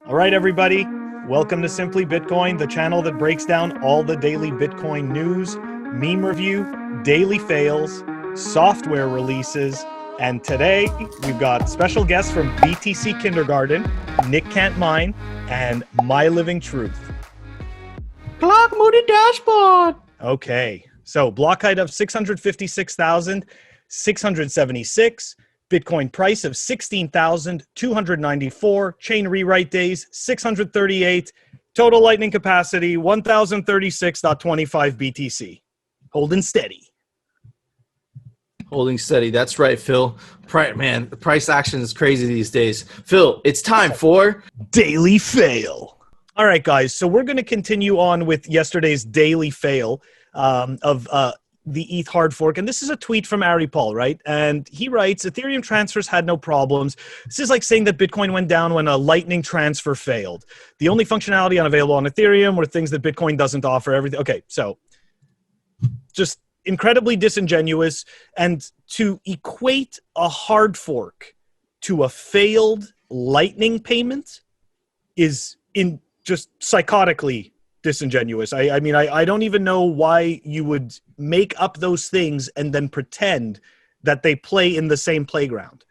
All right, everybody. Welcome to Simply Bitcoin, the channel that breaks down all the daily Bitcoin news, meme review, daily fails, software releases, and today we've got special guests from BTC Kindergarten, Nick Can't Mine, and My Living Truth. Clock Moody Dashboard. Okay, so block height of 656,676. Bitcoin price of 16,294, chain rewrite days 638, total lightning capacity 1,036.25 BTC. Holding steady. Holding steady. That's right, Phil. Man, the price action is crazy these days. Phil, it's time for Daily Fail. All right, guys, so we're going to continue on with yesterday's daily fail of the ETH hard fork. And this is a tweet from Ari Paul, right? And he writes, Ethereum transfers had no problems. This is like saying that Bitcoin went down when a lightning transfer failed. The only functionality unavailable on Ethereum were things that Bitcoin doesn't offer. Everything. Okay, so just incredibly disingenuous. And to equate a hard fork to a failed lightning payment is just psychotically disingenuous. I mean, I don't even know why you would make up those things and then pretend that they play in the same playground.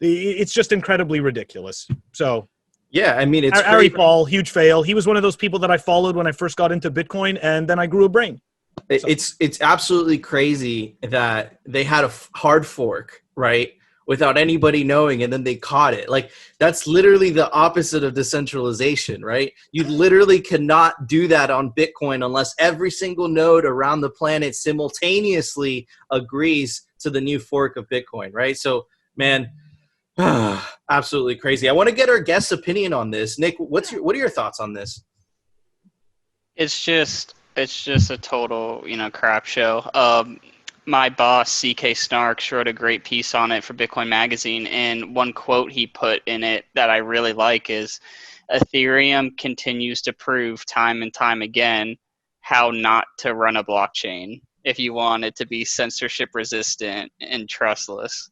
It's just incredibly ridiculous. So, yeah, I mean, it's Ari Paul, huge fail. He was one of those people that I followed when I first got into Bitcoin, and then I grew a brain. So. It's absolutely crazy that they had a hard fork, right, without anybody knowing, and then they caught it. Like, that's literally the opposite of decentralization, right? You literally cannot do that on Bitcoin unless every single node around the planet simultaneously agrees to the new fork of Bitcoin, right? So, man, absolutely crazy. I want to get our guest's opinion on this. Nick, what are your thoughts on this? It's just a total, crap show. My boss, CK Snarks, wrote a great piece on it for Bitcoin Magazine, and one quote he put in it that I really like is, Ethereum continues to prove time and time again how not to run a blockchain if you want it to be censorship resistant and trustless.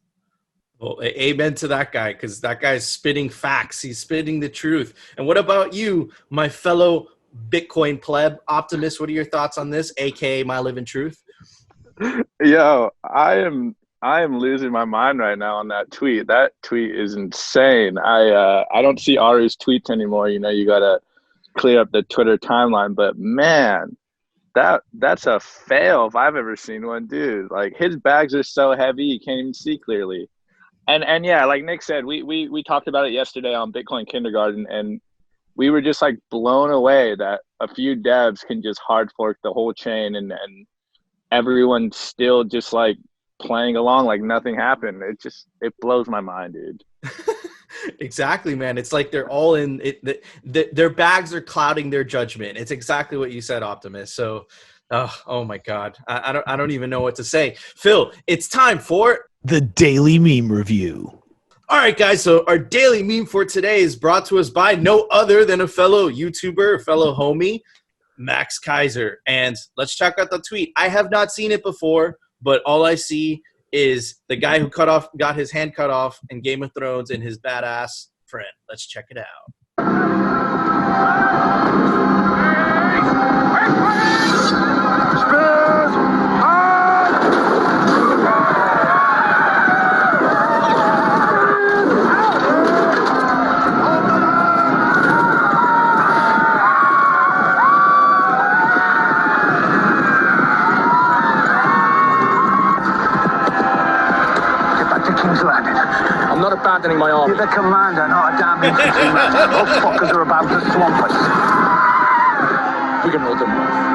Well, amen to that guy, because that guy's spitting facts. He's spitting the truth. And what about you, my fellow Bitcoin pleb optimist? What are your thoughts on this, aka My Living Truth? Yo, I am losing my mind right now on that tweet. That tweet is insane. I don't see Ari's tweets anymore. You gotta clear up the Twitter timeline. But man, that's a fail if I've ever seen one, dude. Like, his bags are so heavy you can't even see clearly. And yeah, like Nick said, we talked about it yesterday on Bitcoin Kindergarten, and we were just like blown away that a few devs can just hard fork the whole chain and everyone's still just like playing along like nothing happened. It blows my mind, dude. Exactly, man. It's like they're all in it. Their bags are clouding their judgment. It's exactly what you said, Optimus. So, oh my God, I don't even know what to say. Phil, it's time for the daily meme review. All right, guys. So our daily meme for today is brought to us by no other than a fellow YouTuber, a fellow homie, Max Kaiser. And let's check out the tweet. I have not seen it before, but all I see is the guy who got his hand cut off in Game of Thrones and his badass friend. Let's check it out. I'm not abandoning my army. You're the commander, not a damn infantry man. Those fuckers are about to swamp us. We can hold them off.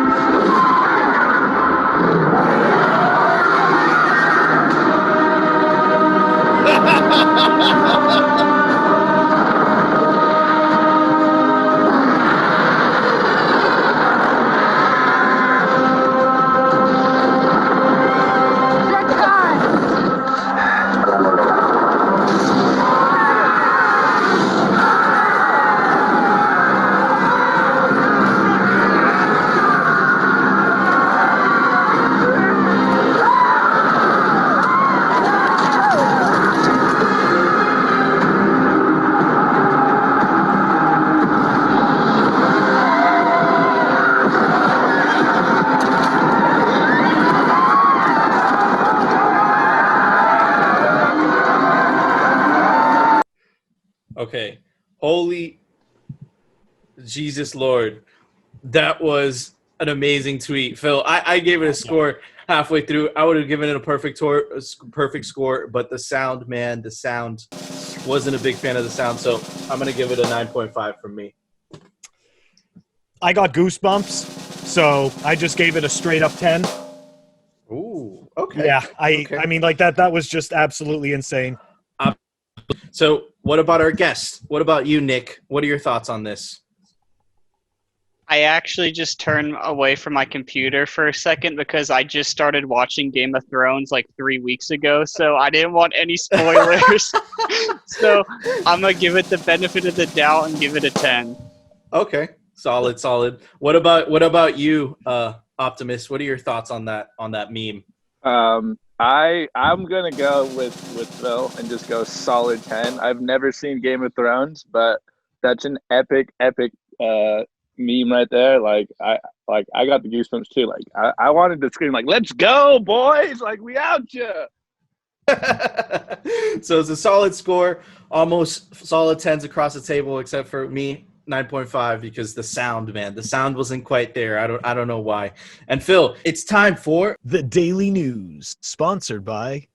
Okay. Holy Jesus Lord. That was an amazing tweet. Phil, I gave it a score halfway through. I would have given it a perfect score, but the sound, man, the sound. Wasn't a big fan of the sound, so I'm going to give it a 9.5 from me. I got goosebumps, so I just gave it a straight up 10. Ooh, okay. Yeah, Okay. I mean, like that was just absolutely insane. So what about our guest? What about you, Nick? What are your thoughts on this? I actually just turned away from my computer for a second because I just started watching Game of Thrones like 3 weeks ago, so I didn't want any spoilers. So I'm going to give it the benefit of the doubt and give it a 10. Okay. Solid. What about you, Optimus? What are your thoughts on that meme? I'm gonna go with Phil and just go solid 10. I've never seen Game of Thrones, but that's an epic meme right there. Like I got the goosebumps too. Like I wanted to scream like, "Let's go, boys! Like we out ya!" So it's a solid score, almost solid 10s across the table, except for me, 9.5, because the sound wasn't quite there. I don't know why. And Phil, it's time for The Daily News, sponsored by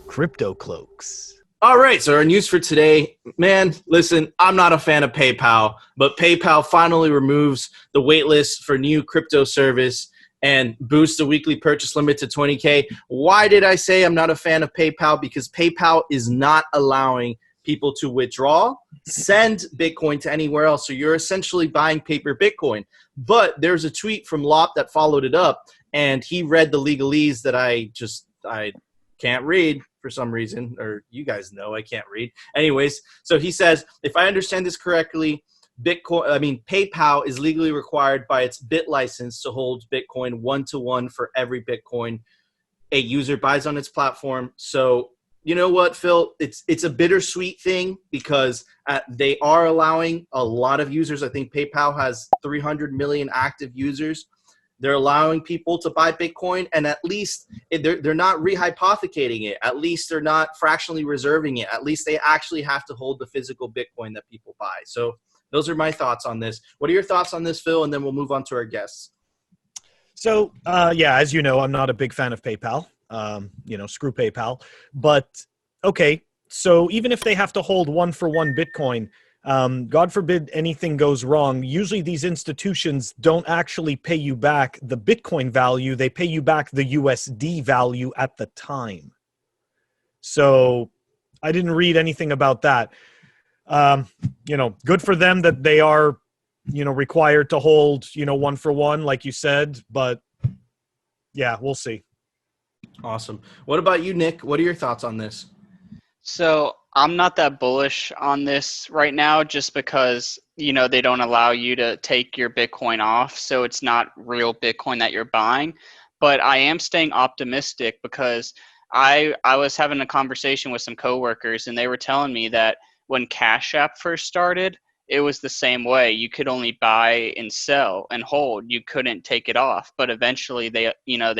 Crypto Cloaks. All right, so our news for today, man, listen, I'm not a fan of PayPal, but PayPal finally removes the waitlist for new crypto service and boosts the weekly purchase limit to 20K. Why did I say I'm not a fan of PayPal? Because PayPal is not allowing people to withdraw, send Bitcoin to anywhere else. So you're essentially buying paper Bitcoin. But there's a tweet from Lop that followed it up, and he read the legalese that I can't read for some reason, or you guys know I can't read. Anyways, so he says, if I understand this correctly, PayPal is legally required by its bit license to hold Bitcoin 1-to-1 for every Bitcoin a user buys on its platform. So you know what, Phil? It's a bittersweet thing because they are allowing a lot of users. I think PayPal has 300 million active users. They're allowing people to buy Bitcoin, and at least they're not rehypothecating it. At least they're not fractionally reserving it. At least they actually have to hold the physical Bitcoin that people buy. So those are my thoughts on this. What are your thoughts on this, Phil? And then we'll move on to our guests. So, as you know, I'm not a big fan of PayPal. Screw PayPal. But, okay, so even if they have to hold 1-for-1 Bitcoin, God forbid anything goes wrong, usually these institutions don't actually pay you back the Bitcoin value. They pay you back the USD value at the time. So I didn't read anything about that. Good for them that they are, required to hold, 1-for-1, like you said. But, yeah, we'll see. Awesome. What about you, Nick? What are your thoughts on this? So I'm not that bullish on this right now just because, they don't allow you to take your Bitcoin off. So it's not real Bitcoin that you're buying. But I am staying optimistic because I was having a conversation with some coworkers and they were telling me that when Cash App first started, it was the same way. You could only buy and sell and hold. You couldn't take it off. But eventually they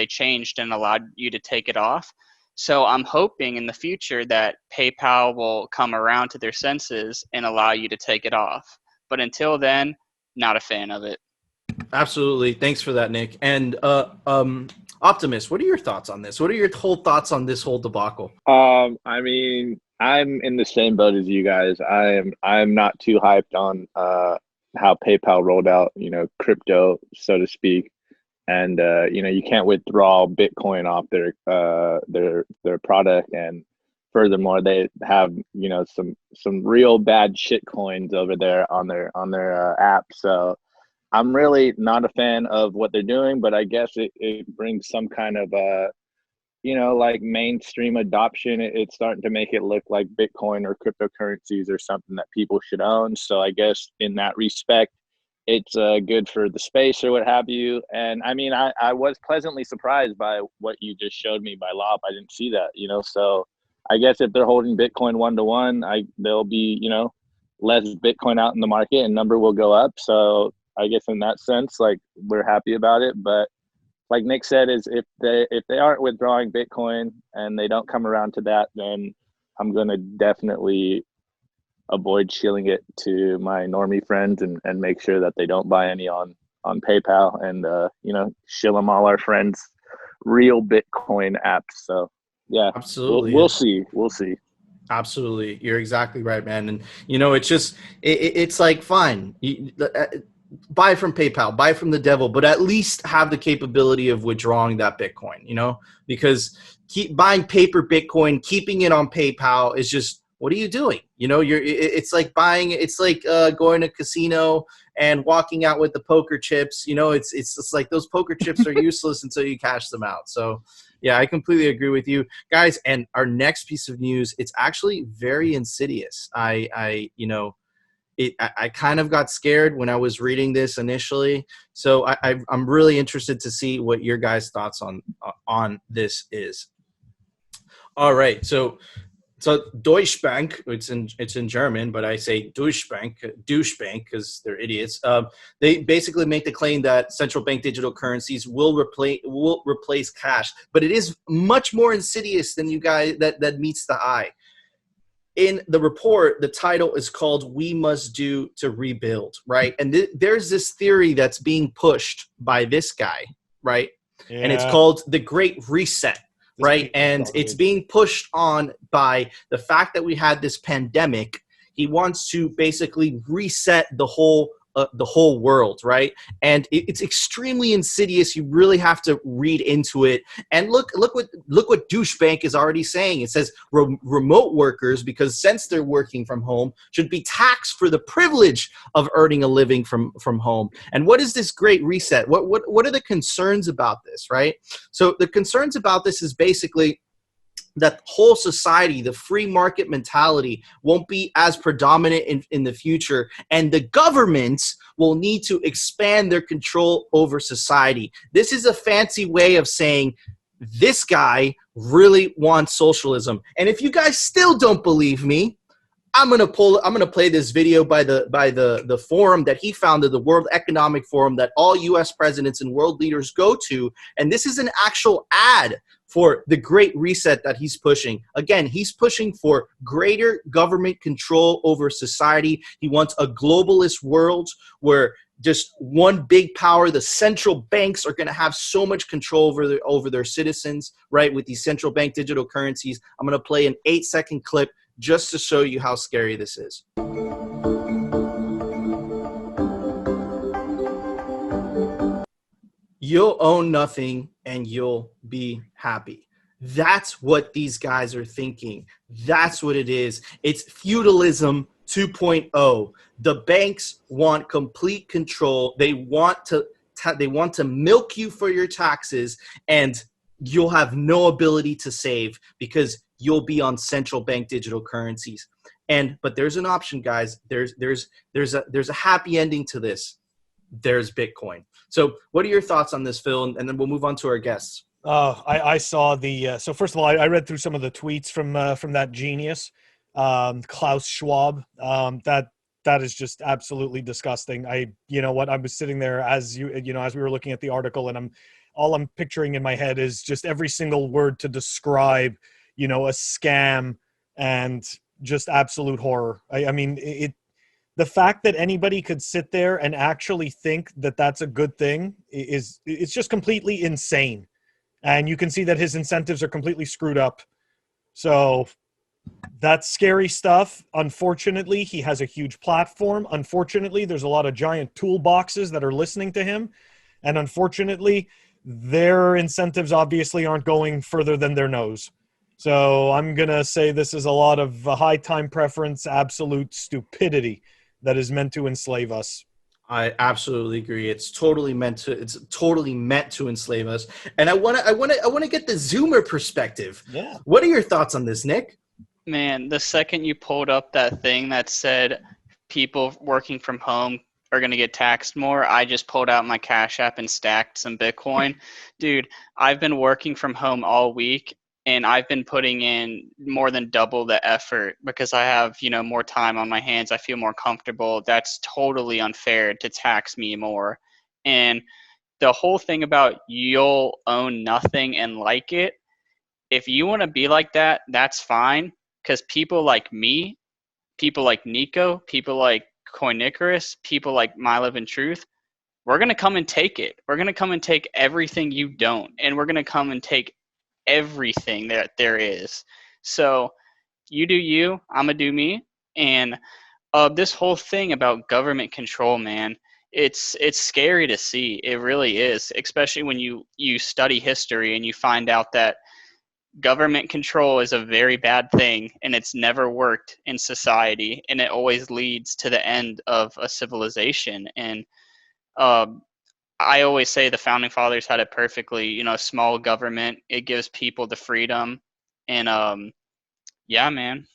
changed and allowed you to take it off. So I'm hoping in the future that PayPal will come around to their senses and allow you to take it off. But until then, not a fan of it. Absolutely. Thanks for that, Nick. And Optimus, what are your thoughts on this? What are your whole thoughts on this whole debacle? I mean, I'm in the same boat as you guys. I'm not too hyped on how PayPal rolled out, crypto, so to speak. And you can't withdraw Bitcoin off their product, and furthermore, they have some real bad shit coins over there on their app. So I'm really not a fan of what they're doing, but I guess it brings some kind of like mainstream adoption. It's starting to make it look like Bitcoin or cryptocurrencies are something that people should own. So I guess in that respect, it's good for the space or what have you. And I mean, I was pleasantly surprised by what you just showed me by Lop. I didn't see that, so I guess if they're holding Bitcoin 1-to-1, there'll be, less Bitcoin out in the market and number will go up. So I guess in that sense, like, we're happy about it. But like Nick said, is if they aren't withdrawing Bitcoin and they don't come around to that, then I'm gonna definitely avoid shilling it to my normie friends and make sure that they don't buy any on PayPal, and shill them all our friends real Bitcoin apps. So yeah, Absolutely. we'll see. Absolutely. You're exactly right, man. And it's just it's like, fine. Buy from PayPal, buy from the devil, but at least have the capability of withdrawing that Bitcoin, because keep buying paper Bitcoin, keeping it on PayPal is just, what are you doing? It's like going to a casino and walking out with the poker chips. It's just like those poker chips are useless until you cash them out. So yeah, I completely agree with you guys. And our next piece of news, it's actually very insidious. I kind of got scared when I was reading this initially. So I'm really interested to see what your guys' thoughts on this is. All right. So Deutsche Bank, it's in German, but I say douche bank because they're idiots. They basically make the claim that central bank digital currencies will replace cash, but it is much more insidious than you guys that meets the eye. In the report, the title is called "We Must Do to Rebuild," right? And there's this theory that's being pushed by this guy, right? Yeah. And it's called the Great Reset. Right. And it's being pushed on by the fact that we had this pandemic. He wants to basically reset the whole world. Right. And it's extremely insidious. You really have to read into it. And look what Douchebank is already saying. It says remote workers, because since they're working from home, should be taxed for the privilege of earning a living from home. And what is this Great Reset? What are the concerns about this? Right. So the concerns about this is basically that whole society, the free market mentality, won't be as predominant in the future, and the governments will need to expand their control over society. This is a fancy way of saying this guy really wants socialism. And if you guys still don't believe me, I'm gonna play this video by the forum that he founded, the World Economic Forum, that all U.S. presidents and world leaders go to, and this is an actual ad for the Great Reset that he's pushing. Again, he's pushing for greater government control over society. He wants a globalist world where just one big power, the central banks, are going to have so much control over their citizens, right, with these central bank digital currencies. I'm going to play an 8-second clip just to show you how scary this is. You'll own nothing and you'll be happy. That's what these guys are thinking. That's what it is. It's feudalism 2.0. The banks want complete control. They want to milk you for your taxes, and you'll have no ability to save because you'll be on central bank digital currencies. But there's an option, guys. There's a happy ending to this. There's Bitcoin. So what are your thoughts on this, Phil? And then we'll move on to our guests. I saw the so first of all, I read through some of the tweets from that genius, Klaus Schwab. That is just absolutely disgusting. I was sitting there as as we were looking at the article, and all I'm picturing in my head is just every single word to describe a scam and just absolute horror. I mean, the fact that anybody could sit there and actually think that that's a good thing it's just completely insane. And you can see that his incentives are completely screwed up. So that's scary stuff. Unfortunately, he has a huge platform. Unfortunately, there's a lot of giant toolboxes that are listening to him. And unfortunately, their incentives obviously aren't going further than their nose. So I'm going to say this is a lot of high time preference, absolute stupidity that is meant to enslave us. I absolutely agree. It's totally meant to enslave us. And I want to get the Zoomer perspective. Yeah. What are your thoughts on this, Nick? Man, the second you pulled up that thing that said people working from home are going to get taxed more, I just pulled out my Cash App and stacked some Bitcoin. Dude, I've been working from home all week, and I've been putting in more than double the effort because I have, more time on my hands. I feel more comfortable. That's totally unfair to tax me more. And the whole thing about you'll own nothing and like it, if you want to be like that, that's fine. because people like me, people like Nico, people like Koinicarus, people like My Live in Truth, we're going to come and take it. We're going to come and take everything you don't, and we're going to come and take everything that there is. So you do you, I'm going to do me. And this whole thing about government control, man, it's scary to see. It really is, especially when you study history and you find out that government control is a very bad thing, and it's never worked in society, and it always leads to the end of a civilization. And I always say the founding fathers had it perfectly. Small government, it gives people the freedom, and yeah, man.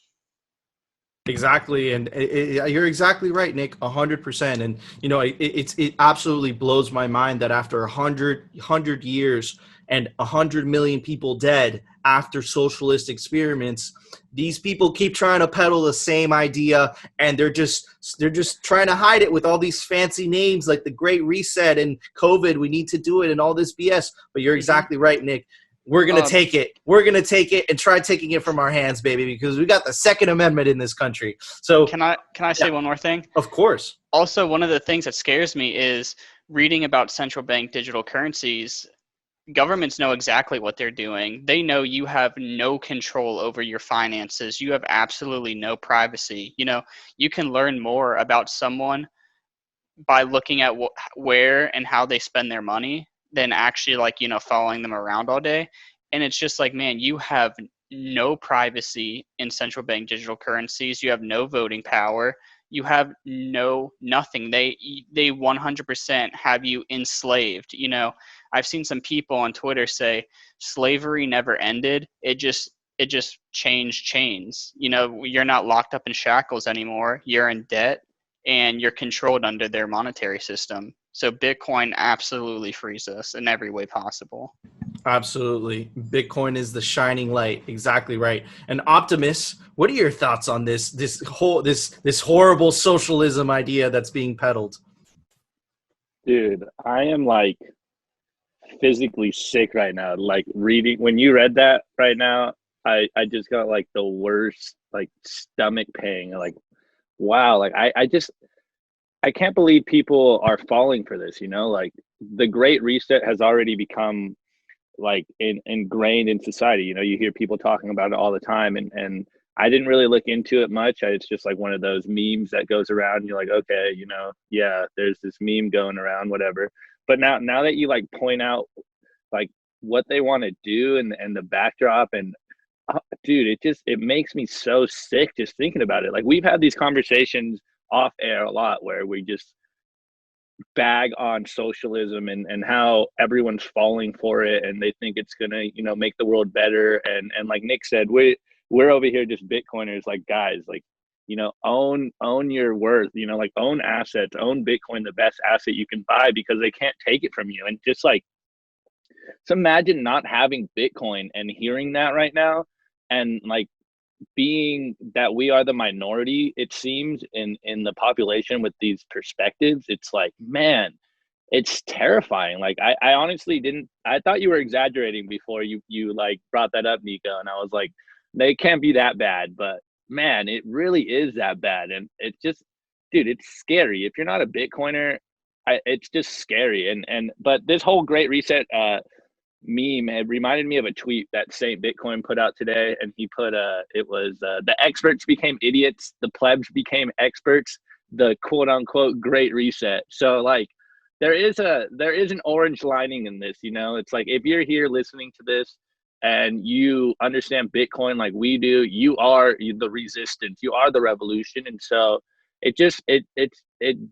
Exactly, and you're exactly right, Nick, 100%. And it absolutely blows my mind that after 100 years and 100 million people dead after socialist experiments, these people keep trying to peddle the same idea, and they're just trying to hide it with all these fancy names like the Great Reset and COVID. We need to do it and all this BS. But you're exactly right, Nick. We're going to take it. We're going to take it and try taking it from our hands, baby, because we got the Second Amendment in this country. So Can I say one more thing? Of course. Also, one of the things that scares me is reading about central bank digital currencies. Governments know exactly what they're doing. They know you have no control over your finances. You have absolutely no privacy. You can learn more about someone by looking at where and how they spend their money than actually following them around all day. And it's just like, man, you have no privacy in central bank digital currencies. You have no voting power. You have nothing. They 100% have you enslaved. I've seen some people on Twitter say slavery never ended. It just changed chains. You're not locked up in shackles anymore. You're in debt and you're controlled under their monetary system. So Bitcoin absolutely frees us in every way possible. Absolutely. Bitcoin is the shining light. Exactly right. And Optimus, what are your thoughts on this horrible socialism idea that's being peddled? Dude, I am like physically sick right now. Like reading, when you read that right now, I just got like the worst like stomach pain. Like, wow, like I can't believe people are falling for this, like the Great Reset has already become like ingrained in society. You hear people talking about it all the time, and I didn't really look into it much. It's just like one of those memes that goes around. You're like, okay, yeah, there's this meme going around, whatever. But now that you like point out like what they want to do and the backdrop, and dude, it makes me so sick just thinking about it. Like we've had these conversations off air a lot where we just bag on socialism and how everyone's falling for it and they think it's gonna make the world better, and like Nick said, we're over here just Bitcoiners. like, guys, like, own your worth, like own assets, own Bitcoin, the best asset you can buy, because they can't take it from you. And just like, so imagine not having Bitcoin and hearing that right now, and like being that we are the minority, it seems, in the population with these perspectives. It's like, man, it's terrifying. Like I honestly didn't, I thought you were exaggerating before you like brought that up, Nico, and I was like, they can't be that bad. But man, it really is that bad. And it's just, dude, it's scary if you're not a Bitcoiner. It's just scary. And but this whole Great Reset meme had reminded me of a tweet that Saint Bitcoin put out today, and he put it was the experts became idiots, the plebs became experts, the quote unquote Great Reset. So like there is an orange lining in this. It's like, if you're here listening to this and you understand Bitcoin like we do, you are the resistance, you are the revolution. And so it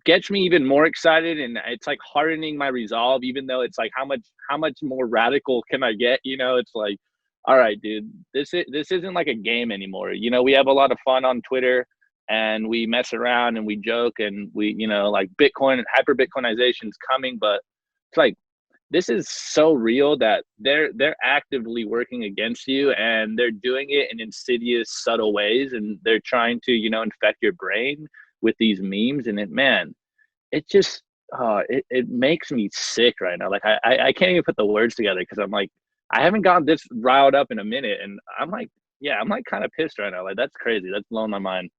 gets me even more excited, and it's like hardening my resolve, even though it's like, how much more radical can I get? It's like, all right, dude, this isn't like a game anymore. We have a lot of fun on Twitter and we mess around and we joke, and we, like Bitcoin and hyper Bitcoinization is coming, but it's like, this is so real that they're actively working against you, and they're doing it in insidious, subtle ways, and they're trying to, infect your brain with these memes. And it just it makes me sick right now. Like I can't even put the words together, because I'm like, I haven't gotten this riled up in a minute, and I'm like, yeah, I'm like kind of pissed right now. Like that's crazy. That's blowing my mind.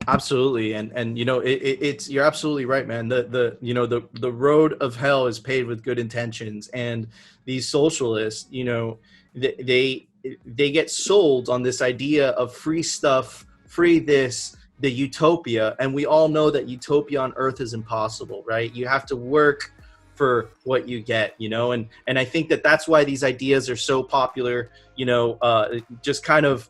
Absolutely, and you know it's you're absolutely right, man. The road of hell is paved with good intentions, and these socialists, you know, they get sold on this idea of free stuff, free this, the utopia, and we all know that utopia on Earth is impossible, right? You have to work for what you get, you know, and I think that that's why these ideas are so popular, you know, just kind of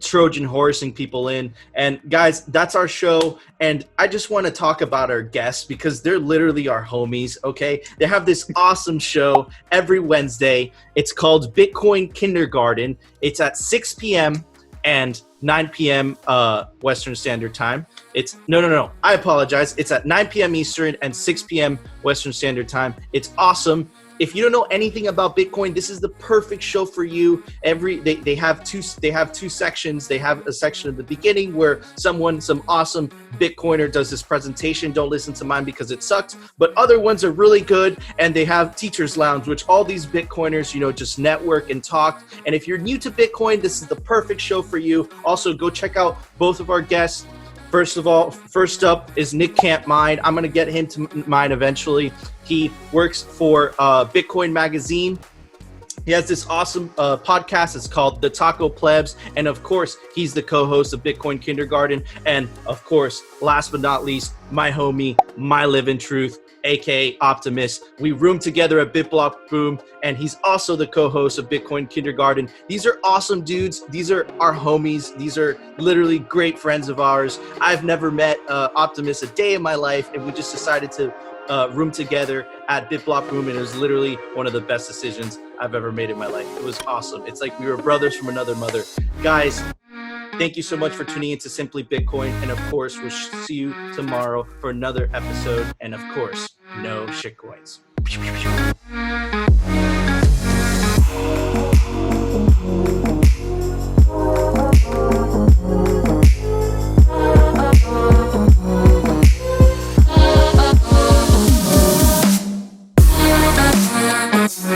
Trojan horsing people in. And guys, that's our show. And I just want to talk about our guests because they're literally our homies. Okay. They have this awesome show every Wednesday. It's called Bitcoin Kindergarten. It's at 6 p.m. and 9 p.m. Western Standard Time. It's no. I apologize. It's at 9 p.m. Eastern and 6 p.m. Western Standard Time. It's awesome. If you don't know anything about Bitcoin, this is the perfect show for you. They have two sections. They have a section at the beginning where some awesome Bitcoiner does this presentation. Don't listen to mine because it sucked, but other ones are really good. And they have Teachers Lounge, which all these Bitcoiners, you know, just network and talk. And if you're new to Bitcoin, this is the perfect show for you. Also, go check out both of our guests. First up is Nick Can't Mine. I'm going to get him to mine eventually. He works for Bitcoin Magazine. He has this awesome podcast. It's called The Taco Plebs. And of course, he's the co-host of Bitcoin Kindergarten. And of course, last but not least, my homie, my living truth, aka Optimus. We room together at BitBlock Boom, and he's also the co-host of Bitcoin Kindergarten. These are awesome dudes. These are our homies. These are literally great friends of ours. I've never met Optimus a day in my life, and we just decided to room together at BitBlock Boom, and it was literally one of the best decisions I've ever made in my life. It was awesome. It's like we were brothers from another mother. Guys, thank you so much for tuning into Simply Bitcoin. And of course, we'll see you tomorrow for another episode. And of course, no shitcoins.